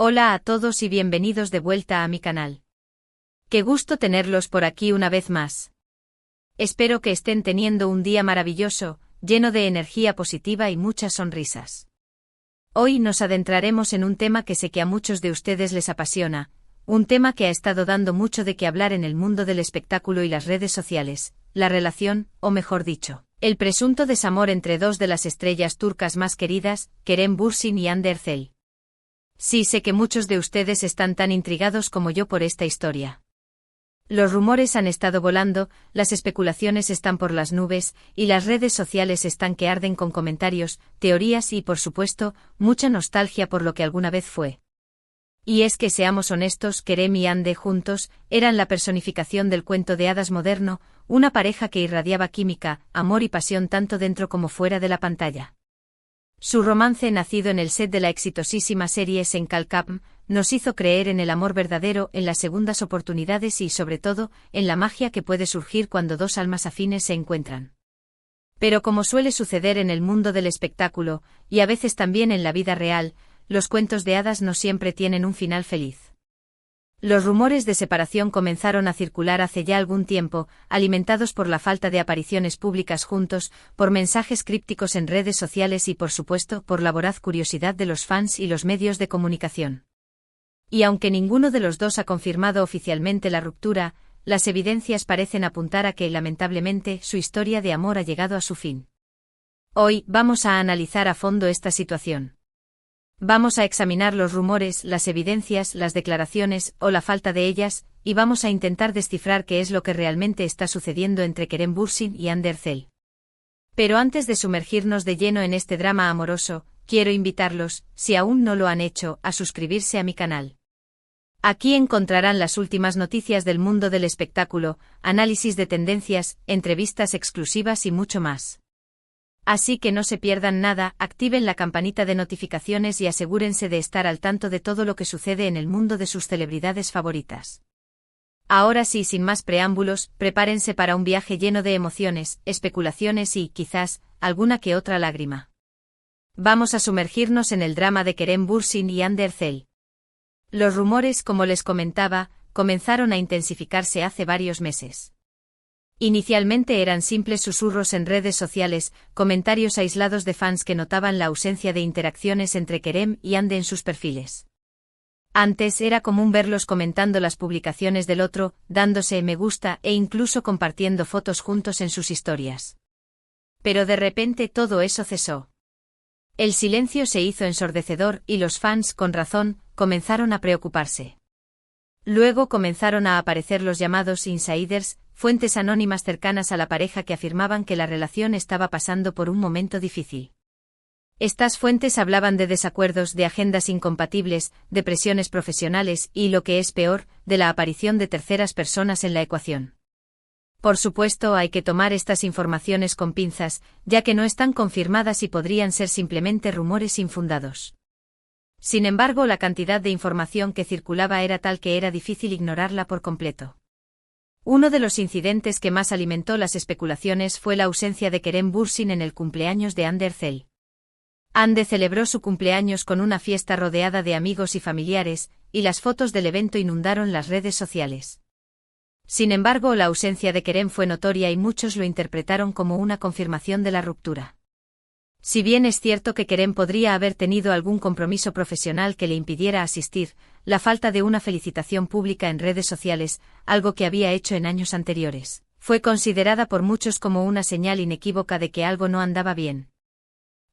Hola a todos y bienvenidos de vuelta a mi canal. Qué gusto tenerlos por aquí una vez más. Espero que estén teniendo un día maravilloso, lleno de energía positiva y muchas sonrisas. Hoy nos adentraremos en un tema que sé que a muchos de ustedes les apasiona, un tema que ha estado dando mucho de qué hablar en el mundo del espectáculo y las redes sociales, la relación, o mejor dicho, el presunto desamor entre dos de las estrellas turcas más queridas, Kerem Bürsin y Hande Erçel. Sí, sé que muchos de ustedes están tan intrigados como yo por esta historia. Los rumores han estado volando, las especulaciones están por las nubes, y las redes sociales están que arden con comentarios, teorías y, por supuesto, mucha nostalgia por lo que alguna vez fue. Y es que seamos honestos, Kerem y Hande juntos eran la personificación del cuento de hadas moderno, una pareja que irradiaba química, amor y pasión tanto dentro como fuera de la pantalla. Su romance, nacido en el set de la exitosísima serie Sen Kalkapm, nos hizo creer en el amor verdadero, en las segundas oportunidades y, sobre todo, en la magia que puede surgir cuando dos almas afines se encuentran. Pero como suele suceder en el mundo del espectáculo, y a veces también en la vida real, los cuentos de hadas no siempre tienen un final feliz. Los rumores de separación comenzaron a circular hace ya algún tiempo, alimentados por la falta de apariciones públicas juntos, por mensajes crípticos en redes sociales y, por supuesto, por la voraz curiosidad de los fans y los medios de comunicación. Y aunque ninguno de los dos ha confirmado oficialmente la ruptura, las evidencias parecen apuntar a que, lamentablemente, su historia de amor ha llegado a su fin. Hoy vamos a analizar a fondo esta situación. Vamos a examinar los rumores, las evidencias, las declaraciones, o la falta de ellas, y vamos a intentar descifrar qué es lo que realmente está sucediendo entre Kerem Bürsin y Hande Erçel. Pero antes de sumergirnos de lleno en este drama amoroso, quiero invitarlos, si aún no lo han hecho, a suscribirse a mi canal. Aquí encontrarán las últimas noticias del mundo del espectáculo, análisis de tendencias, entrevistas exclusivas y mucho más. Así que no se pierdan nada, activen la campanita de notificaciones y asegúrense de estar al tanto de todo lo que sucede en el mundo de sus celebridades favoritas. Ahora sí, sin más preámbulos, prepárense para un viaje lleno de emociones, especulaciones y, quizás, alguna que otra lágrima. Vamos a sumergirnos en el drama de Kerem Bürsin y Hande Erçel. Los rumores, como les comentaba, comenzaron a intensificarse hace varios meses. Inicialmente eran simples susurros en redes sociales, comentarios aislados de fans que notaban la ausencia de interacciones entre Kerem y Hande en sus perfiles. Antes era común verlos comentando las publicaciones del otro, dándose me gusta e incluso compartiendo fotos juntos en sus historias. Pero de repente todo eso cesó. El silencio se hizo ensordecedor y los fans, con razón, comenzaron a preocuparse. Luego comenzaron a aparecer los llamados insiders, fuentes anónimas cercanas a la pareja que afirmaban que la relación estaba pasando por un momento difícil. Estas fuentes hablaban de desacuerdos, de agendas incompatibles, de presiones profesionales y, lo que es peor, de la aparición de terceras personas en la ecuación. Por supuesto, hay que tomar estas informaciones con pinzas, ya que no están confirmadas y podrían ser simplemente rumores infundados. Sin embargo, la cantidad de información que circulaba era tal que era difícil ignorarla por completo. Uno de los incidentes que más alimentó las especulaciones fue la ausencia de Kerem Bürsin en el cumpleaños de Hande Erçel. Hande celebró su cumpleaños con una fiesta rodeada de amigos y familiares, y las fotos del evento inundaron las redes sociales. Sin embargo, la ausencia de Kerem fue notoria y muchos lo interpretaron como una confirmación de la ruptura. Si bien es cierto que Kerem podría haber tenido algún compromiso profesional que le impidiera asistir, la falta de una felicitación pública en redes sociales, algo que había hecho en años anteriores, fue considerada por muchos como una señal inequívoca de que algo no andaba bien.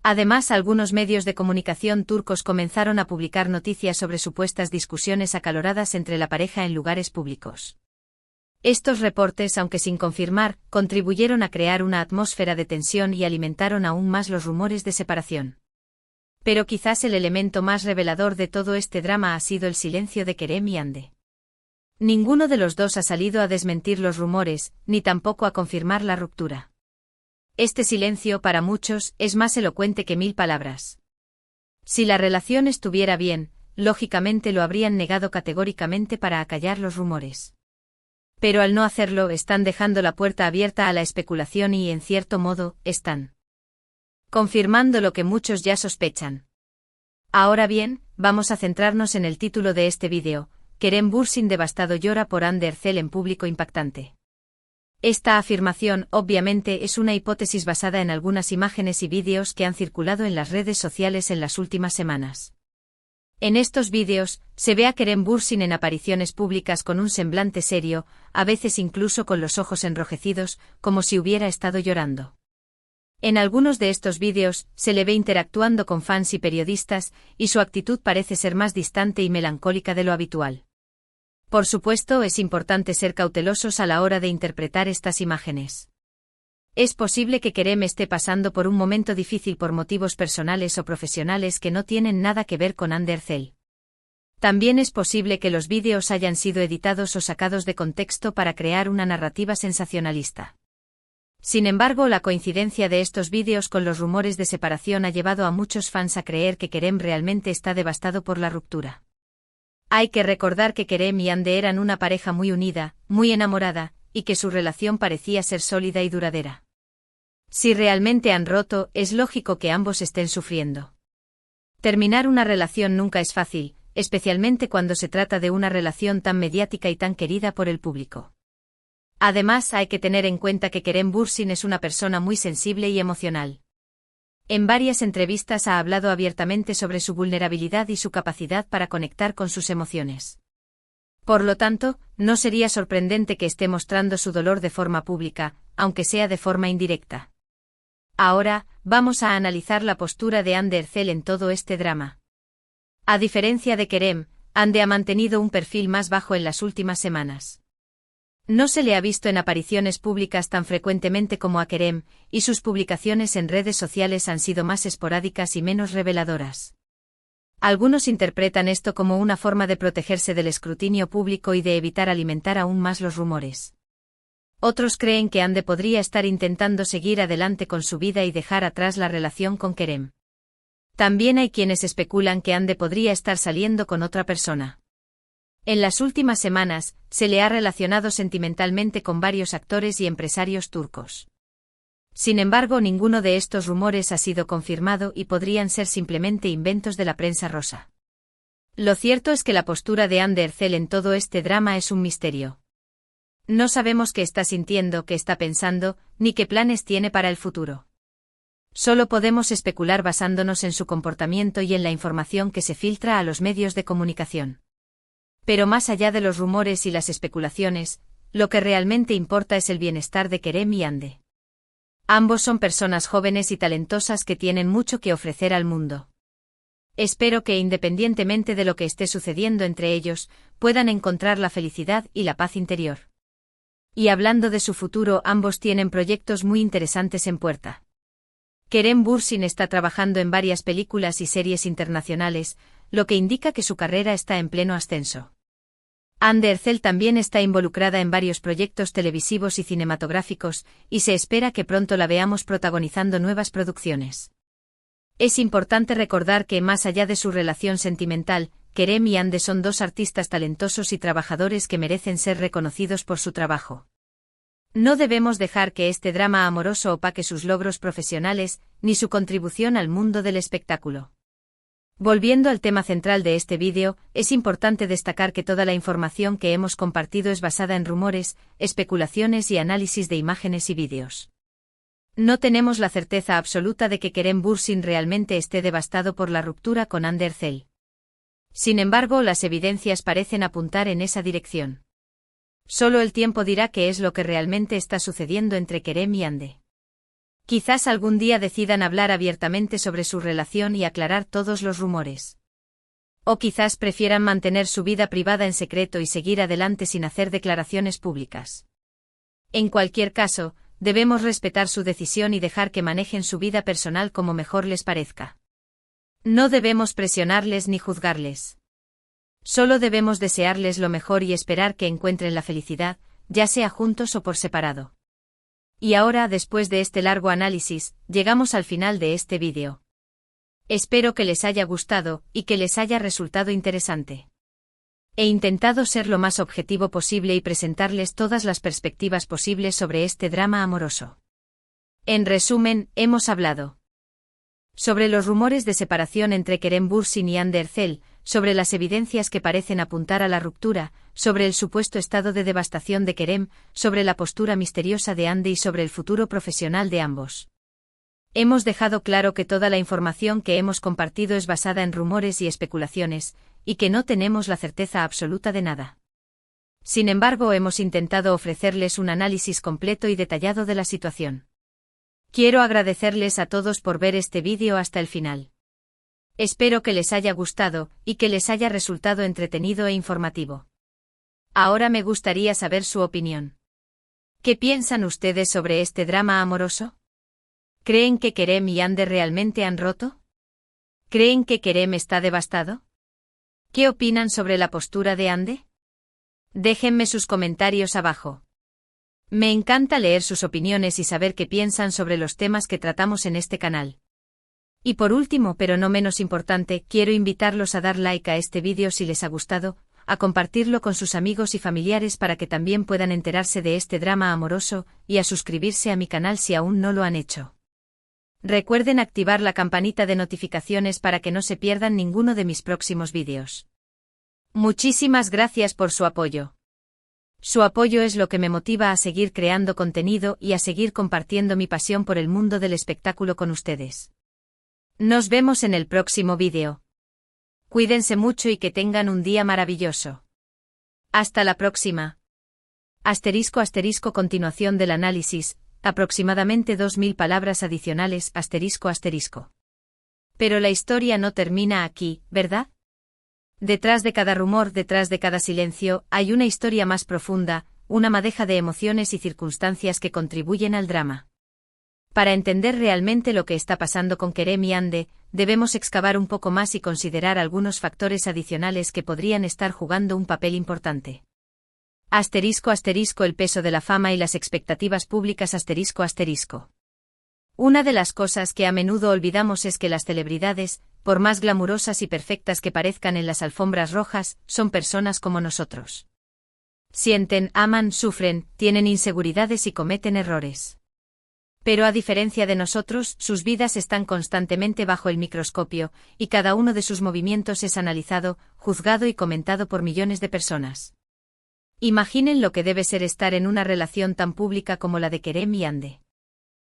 Además, algunos medios de comunicación turcos comenzaron a publicar noticias sobre supuestas discusiones acaloradas entre la pareja en lugares públicos. Estos reportes, aunque sin confirmar, contribuyeron a crear una atmósfera de tensión y alimentaron aún más los rumores de separación. Pero quizás el elemento más revelador de todo este drama ha sido el silencio de Kerem y Hande. Ninguno de los dos ha salido a desmentir los rumores, ni tampoco a confirmar la ruptura. Este silencio, para muchos, es más elocuente que 1000 palabras. Si la relación estuviera bien, lógicamente lo habrían negado categóricamente para acallar los rumores. Pero al no hacerlo, están dejando la puerta abierta a la especulación y, en cierto modo, están confirmando lo que muchos ya sospechan. Ahora bien, vamos a centrarnos en el título de este vídeo: Kerem Bürsin devastado llora por Hande Erçel en público impactante. Esta afirmación, obviamente, es una hipótesis basada en algunas imágenes y vídeos que han circulado en las redes sociales en las últimas semanas. En estos vídeos, se ve a Kerem Bürsin en apariciones públicas con un semblante serio, a veces incluso con los ojos enrojecidos, como si hubiera estado llorando. En algunos de estos vídeos, se le ve interactuando con fans y periodistas, y su actitud parece ser más distante y melancólica de lo habitual. Por supuesto, es importante ser cautelosos a la hora de interpretar estas imágenes. Es posible que Kerem esté pasando por un momento difícil por motivos personales o profesionales que no tienen nada que ver con Hande Erçel. También es posible que los vídeos hayan sido editados o sacados de contexto para crear una narrativa sensacionalista. Sin embargo, la coincidencia de estos vídeos con los rumores de separación ha llevado a muchos fans a creer que Kerem realmente está devastado por la ruptura. Hay que recordar que Kerem y Hande eran una pareja muy unida, muy enamorada, y que su relación parecía ser sólida y duradera. Si realmente han roto, es lógico que ambos estén sufriendo. Terminar una relación nunca es fácil, especialmente cuando se trata de una relación tan mediática y tan querida por el público. Además, hay que tener en cuenta que Kerem Bürsin es una persona muy sensible y emocional. En varias entrevistas ha hablado abiertamente sobre su vulnerabilidad y su capacidad para conectar con sus emociones. Por lo tanto, no sería sorprendente que esté mostrando su dolor de forma pública, aunque sea de forma indirecta. Ahora, vamos a analizar la postura de Hande Erçel en todo este drama. A diferencia de Kerem, Hande ha mantenido un perfil más bajo en las últimas semanas. No se le ha visto en apariciones públicas tan frecuentemente como a Kerem, y sus publicaciones en redes sociales han sido más esporádicas y menos reveladoras. Algunos interpretan esto como una forma de protegerse del escrutinio público y de evitar alimentar aún más los rumores. Otros creen que Hande podría estar intentando seguir adelante con su vida y dejar atrás la relación con Kerem. También hay quienes especulan que Hande podría estar saliendo con otra persona. En las últimas semanas, se le ha relacionado sentimentalmente con varios actores y empresarios turcos. Sin embargo, ninguno de estos rumores ha sido confirmado y podrían ser simplemente inventos de la prensa rosa. Lo cierto es que la postura de Hande Erçel en todo este drama es un misterio. No sabemos qué está sintiendo, qué está pensando, ni qué planes tiene para el futuro. Solo podemos especular basándonos en su comportamiento y en la información que se filtra a los medios de comunicación. Pero más allá de los rumores y las especulaciones, lo que realmente importa es el bienestar de Kerem y Hande. Ambos son personas jóvenes y talentosas que tienen mucho que ofrecer al mundo. Espero que, independientemente de lo que esté sucediendo entre ellos, puedan encontrar la felicidad y la paz interior. Y hablando de su futuro, ambos tienen proyectos muy interesantes en puerta. Kerem Bürsin está trabajando en varias películas y series internacionales, lo que indica que su carrera está en pleno ascenso. Hande Erçel también está involucrada en varios proyectos televisivos y cinematográficos, y se espera que pronto la veamos protagonizando nuevas producciones. Es importante recordar que, más allá de su relación sentimental, Kerem y Hande son dos artistas talentosos y trabajadores que merecen ser reconocidos por su trabajo. No debemos dejar que este drama amoroso opaque sus logros profesionales, ni su contribución al mundo del espectáculo. Volviendo al tema central de este vídeo, es importante destacar que toda la información que hemos compartido es basada en rumores, especulaciones y análisis de imágenes y vídeos. No tenemos la certeza absoluta de que Kerem Bürsin realmente esté devastado por la ruptura con Hande Erçel. Sin embargo, las evidencias parecen apuntar en esa dirección. Solo el tiempo dirá qué es lo que realmente está sucediendo entre Kerem y Hande. Quizás algún día decidan hablar abiertamente sobre su relación y aclarar todos los rumores. O quizás prefieran mantener su vida privada en secreto y seguir adelante sin hacer declaraciones públicas. En cualquier caso, debemos respetar su decisión y dejar que manejen su vida personal como mejor les parezca. No debemos presionarles ni juzgarles. Solo debemos desearles lo mejor y esperar que encuentren la felicidad, ya sea juntos o por separado. Y ahora, después de este largo análisis, llegamos al final de este vídeo. Espero que les haya gustado y que les haya resultado interesante. He intentado ser lo más objetivo posible y presentarles todas las perspectivas posibles sobre este drama amoroso. En resumen, hemos hablado sobre los rumores de separación entre Kerem Bürsin y Hande Erçel, sobre las evidencias que parecen apuntar a la ruptura, sobre el supuesto estado de devastación de Kerem, sobre la postura misteriosa de Andy y sobre el futuro profesional de ambos. Hemos dejado claro que toda la información que hemos compartido es basada en rumores y especulaciones, y que no tenemos la certeza absoluta de nada. Sin embargo, hemos intentado ofrecerles un análisis completo y detallado de la situación. Quiero agradecerles a todos por ver este vídeo hasta el final. Espero que les haya gustado, y que les haya resultado entretenido e informativo. Ahora me gustaría saber su opinión. ¿Qué piensan ustedes sobre este drama amoroso? ¿Creen que Kerem y Ande realmente han roto? ¿Creen que Kerem está devastado? ¿Qué opinan sobre la postura de Ande? Déjenme sus comentarios abajo. Me encanta leer sus opiniones y saber qué piensan sobre los temas que tratamos en este canal. Y por último, pero no menos importante, quiero invitarlos a dar like a este vídeo si les ha gustado, a compartirlo con sus amigos y familiares para que también puedan enterarse de este drama amoroso, y a suscribirse a mi canal si aún no lo han hecho. Recuerden activar la campanita de notificaciones para que no se pierdan ninguno de mis próximos vídeos. Muchísimas gracias por su apoyo. Su apoyo es lo que me motiva a seguir creando contenido y a seguir compartiendo mi pasión por el mundo del espectáculo con ustedes. Nos vemos en el próximo vídeo. Cuídense mucho y que tengan un día maravilloso. Hasta la próxima. *** Continuación del análisis, aproximadamente 2000 palabras adicionales, ***. Pero la historia no termina aquí, ¿verdad? Detrás de cada rumor, detrás de cada silencio, hay una historia más profunda, una madeja de emociones y circunstancias que contribuyen al drama. Para entender realmente lo que está pasando con Kerem y Ande, debemos excavar un poco más y considerar algunos factores adicionales que podrían estar jugando un papel importante. ***. El peso de la fama y las expectativas públicas ***. Una de las cosas que a menudo olvidamos es que las celebridades, por más glamurosas y perfectas que parezcan en las alfombras rojas, son personas como nosotros. Sienten, aman, sufren, tienen inseguridades y cometen errores. Pero a diferencia de nosotros, sus vidas están constantemente bajo el microscopio, y cada uno de sus movimientos es analizado, juzgado y comentado por millones de personas. Imaginen lo que debe ser estar en una relación tan pública como la de Kerem y Ande.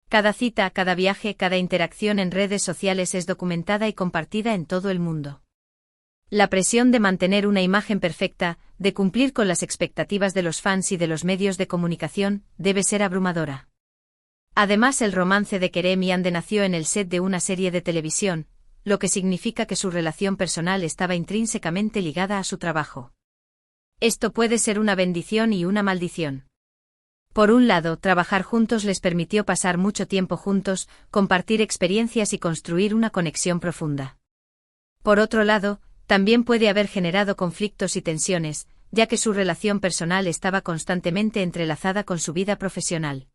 Cada cita, cada viaje, cada interacción en redes sociales es documentada y compartida en todo el mundo. La presión de mantener una imagen perfecta, de cumplir con las expectativas de los fans y de los medios de comunicación, debe ser abrumadora. Además, el romance de Kerem y Ande nació en el set de una serie de televisión, lo que significa que su relación personal estaba intrínsecamente ligada a su trabajo. Esto puede ser una bendición y una maldición. Por un lado, trabajar juntos les permitió pasar mucho tiempo juntos, compartir experiencias y construir una conexión profunda. Por otro lado, también puede haber generado conflictos y tensiones, ya que su relación personal estaba constantemente entrelazada con su vida profesional.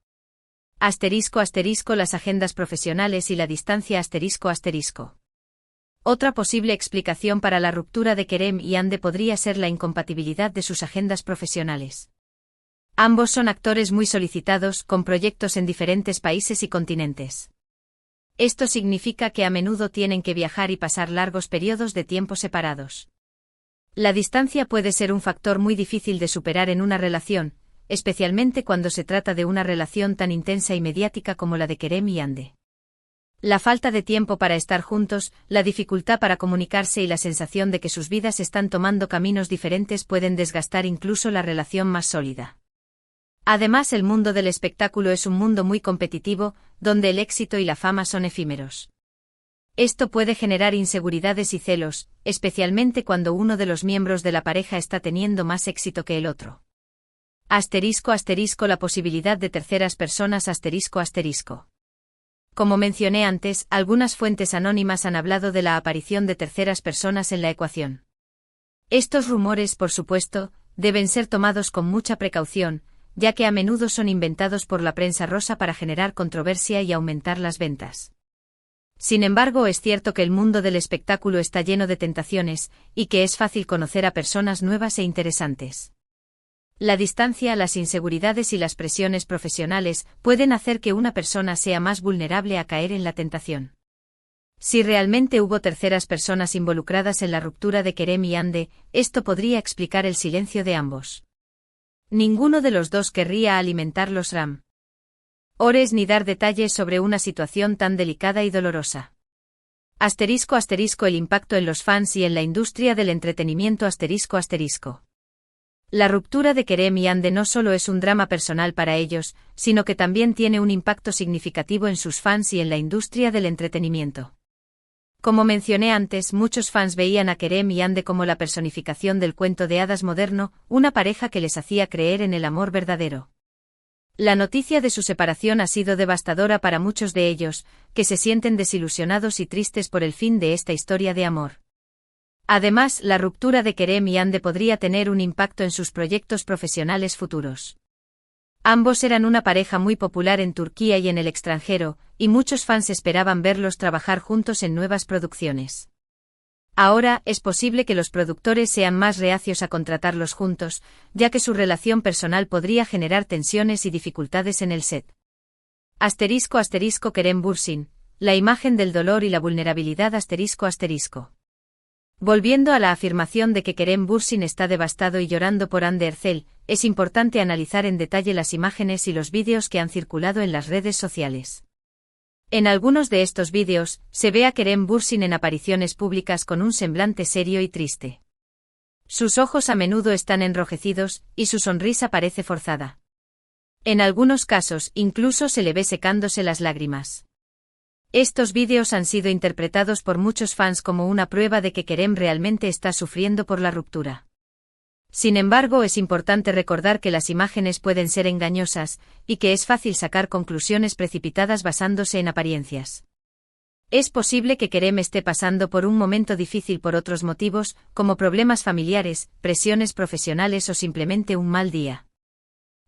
***, las agendas profesionales y la distancia ***. Otra posible explicación para la ruptura de Kerem y Ande podría ser la incompatibilidad de sus agendas profesionales. Ambos son actores muy solicitados, con proyectos en diferentes países y continentes. Esto significa que a menudo tienen que viajar y pasar largos periodos de tiempo separados. La distancia puede ser un factor muy difícil de superar en una relación, especialmente cuando se trata de una relación tan intensa y mediática como la de Kerem y Ande. La falta de tiempo para estar juntos, la dificultad para comunicarse y la sensación de que sus vidas están tomando caminos diferentes pueden desgastar incluso la relación más sólida. Además, el mundo del espectáculo es un mundo muy competitivo, donde el éxito y la fama son efímeros. Esto puede generar inseguridades y celos, especialmente cuando uno de los miembros de la pareja está teniendo más éxito que el otro. ***, la posibilidad de terceras personas ***. Como mencioné antes, algunas fuentes anónimas han hablado de la aparición de terceras personas en la ecuación. Estos rumores, por supuesto, deben ser tomados con mucha precaución, ya que a menudo son inventados por la prensa rosa para generar controversia y aumentar las ventas. Sin embargo, es cierto que el mundo del espectáculo está lleno de tentaciones, y que es fácil conocer a personas nuevas e interesantes. La distancia, las inseguridades y las presiones profesionales pueden hacer que una persona sea más vulnerable a caer en la tentación. Si realmente hubo terceras personas involucradas en la ruptura de Kerem y Hande, esto podría explicar el silencio de ambos. Ninguno de los dos querría alimentar los rumores ni dar detalles sobre una situación tan delicada y dolorosa. *** El impacto en los fans y en la industria del entretenimiento ***. La ruptura de Kerem y Hande no solo es un drama personal para ellos, sino que también tiene un impacto significativo en sus fans y en la industria del entretenimiento. Como mencioné antes, muchos fans veían a Kerem y Hande como la personificación del cuento de hadas moderno, una pareja que les hacía creer en el amor verdadero. La noticia de su separación ha sido devastadora para muchos de ellos, que se sienten desilusionados y tristes por el fin de esta historia de amor. Además, la ruptura de Kerem y Hande podría tener un impacto en sus proyectos profesionales futuros. Ambos eran una pareja muy popular en Turquía y en el extranjero, y muchos fans esperaban verlos trabajar juntos en nuevas producciones. Ahora, es posible que los productores sean más reacios a contratarlos juntos, ya que su relación personal podría generar tensiones y dificultades en el set. *** Kerem Bürsin, la imagen del dolor y la vulnerabilidad ***. Volviendo a la afirmación de que Kerem Bürsin está devastado y llorando por Hande Erçel, es importante analizar en detalle las imágenes y los vídeos que han circulado en las redes sociales. En algunos de estos vídeos, se ve a Kerem Bürsin en apariciones públicas con un semblante serio y triste. Sus ojos a menudo están enrojecidos, y su sonrisa parece forzada. En algunos casos, incluso se le ve secándose las lágrimas. Estos vídeos han sido interpretados por muchos fans como una prueba de que Kerem realmente está sufriendo por la ruptura. Sin embargo, es importante recordar que las imágenes pueden ser engañosas, y que es fácil sacar conclusiones precipitadas basándose en apariencias. Es posible que Kerem esté pasando por un momento difícil por otros motivos, como problemas familiares, presiones profesionales o simplemente un mal día.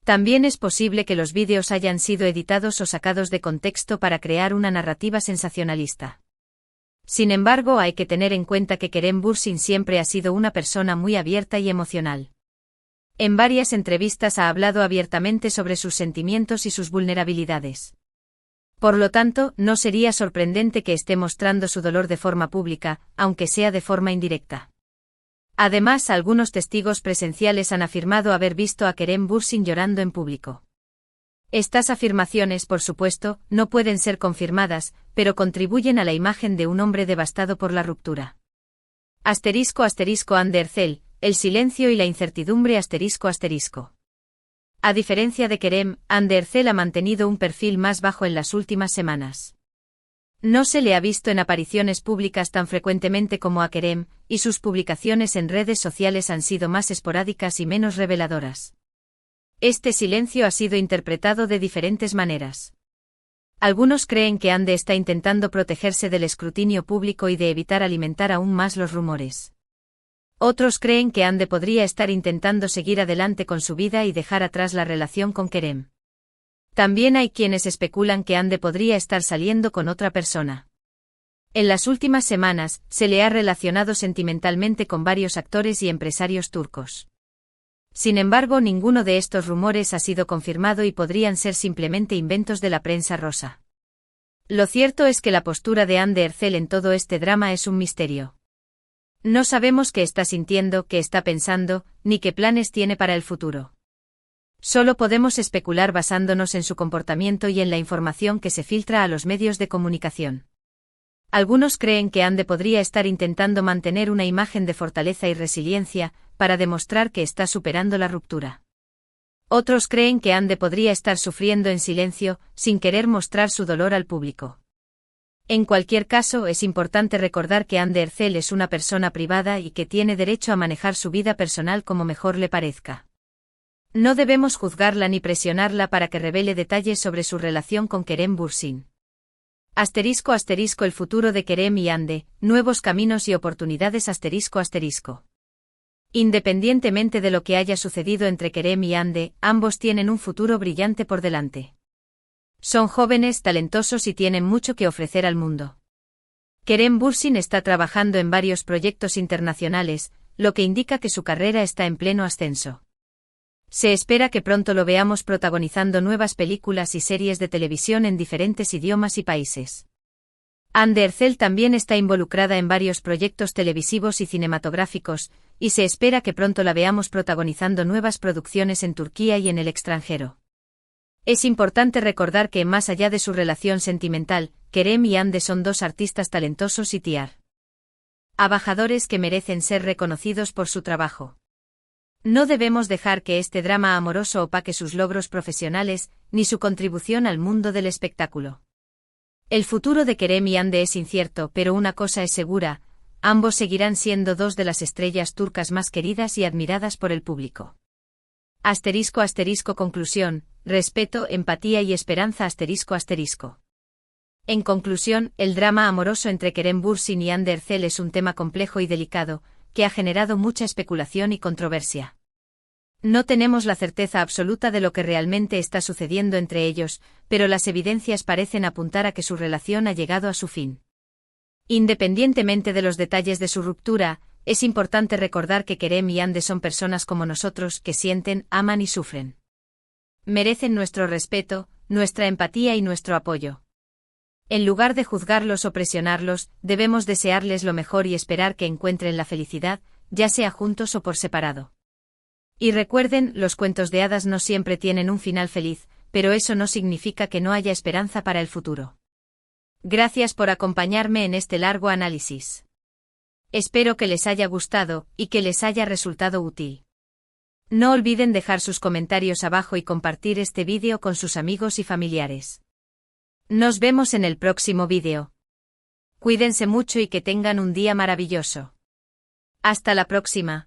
También es posible que los vídeos hayan sido editados o sacados de contexto para crear una narrativa sensacionalista. Sin embargo, hay que tener en cuenta que Kerem Bürsin siempre ha sido una persona muy abierta y emocional. En varias entrevistas ha hablado abiertamente sobre sus sentimientos y sus vulnerabilidades. Por lo tanto, no sería sorprendente que esté mostrando su dolor de forma pública, aunque sea de forma indirecta. Además, algunos testigos presenciales han afirmado haber visto a Kerem Bürsin llorando en público. Estas afirmaciones, por supuesto, no pueden ser confirmadas, pero contribuyen a la imagen de un hombre devastado por la ruptura. **Hande Erçel, el silencio y la incertidumbre ***. A diferencia de Kerem, Hande Erçel ha mantenido un perfil más bajo en las últimas semanas. No se le ha visto en apariciones públicas tan frecuentemente como a Kerem, y sus publicaciones en redes sociales han sido más esporádicas y menos reveladoras. Este silencio ha sido interpretado de diferentes maneras. Algunos creen que Hande está intentando protegerse del escrutinio público y de evitar alimentar aún más los rumores. Otros creen que Hande podría estar intentando seguir adelante con su vida y dejar atrás la relación con Kerem. También hay quienes especulan que Hande podría estar saliendo con otra persona. En las últimas semanas, se le ha relacionado sentimentalmente con varios actores y empresarios turcos. Sin embargo, ninguno de estos rumores ha sido confirmado y podrían ser simplemente inventos de la prensa rosa. Lo cierto es que la postura de Hande Erçel en todo este drama es un misterio. No sabemos qué está sintiendo, qué está pensando, ni qué planes tiene para el futuro. Solo podemos especular basándonos en su comportamiento y en la información que se filtra a los medios de comunicación. Algunos creen que Hande podría estar intentando mantener una imagen de fortaleza y resiliencia, para demostrar que está superando la ruptura. Otros creen que Hande podría estar sufriendo en silencio, sin querer mostrar su dolor al público. En cualquier caso, es importante recordar que Hande Erçel es una persona privada y que tiene derecho a manejar su vida personal como mejor le parezca. No debemos juzgarla ni presionarla para que revele detalles sobre su relación con Kerem Bürsin. *** El futuro de Kerem y Hande, nuevos caminos y oportunidades ***. Independientemente de lo que haya sucedido entre Kerem y Hande, ambos tienen un futuro brillante por delante. Son jóvenes, talentosos y tienen mucho que ofrecer al mundo. Kerem Bürsin está trabajando en varios proyectos internacionales, lo que indica que su carrera está en pleno ascenso. Se espera que pronto lo veamos protagonizando nuevas películas y series de televisión en diferentes idiomas y países. Andercel también está involucrada en varios proyectos televisivos y cinematográficos, y se espera que pronto la veamos protagonizando nuevas producciones en Turquía y en el extranjero. Es importante recordar que, más allá de su relación sentimental, Kerem y Hande son dos artistas talentosos y trabajadores que merecen ser reconocidos por su trabajo. No debemos dejar que este drama amoroso opaque sus logros profesionales, ni su contribución al mundo del espectáculo. El futuro de Kerem y Hande es incierto, pero una cosa es segura: ambos seguirán siendo dos de las estrellas turcas más queridas y admiradas por el público. *** Conclusión: respeto, empatía y esperanza. ***. En conclusión, el drama amoroso entre Kerem Bürsin y Hande Erçel es un tema complejo y delicado, que ha generado mucha especulación y controversia. No tenemos la certeza absoluta de lo que realmente está sucediendo entre ellos, pero las evidencias parecen apuntar a que su relación ha llegado a su fin. Independientemente de los detalles de su ruptura, es importante recordar que Kerem y Hande son personas como nosotros, que sienten, aman y sufren. Merecen nuestro respeto, nuestra empatía y nuestro apoyo. En lugar de juzgarlos o presionarlos, debemos desearles lo mejor y esperar que encuentren la felicidad, ya sea juntos o por separado. Y recuerden, los cuentos de hadas no siempre tienen un final feliz, pero eso no significa que no haya esperanza para el futuro. Gracias por acompañarme en este largo análisis. Espero que les haya gustado, y que les haya resultado útil. No olviden dejar sus comentarios abajo y compartir este vídeo con sus amigos y familiares. Nos vemos en el próximo vídeo. Cuídense mucho y que tengan un día maravilloso. Hasta la próxima.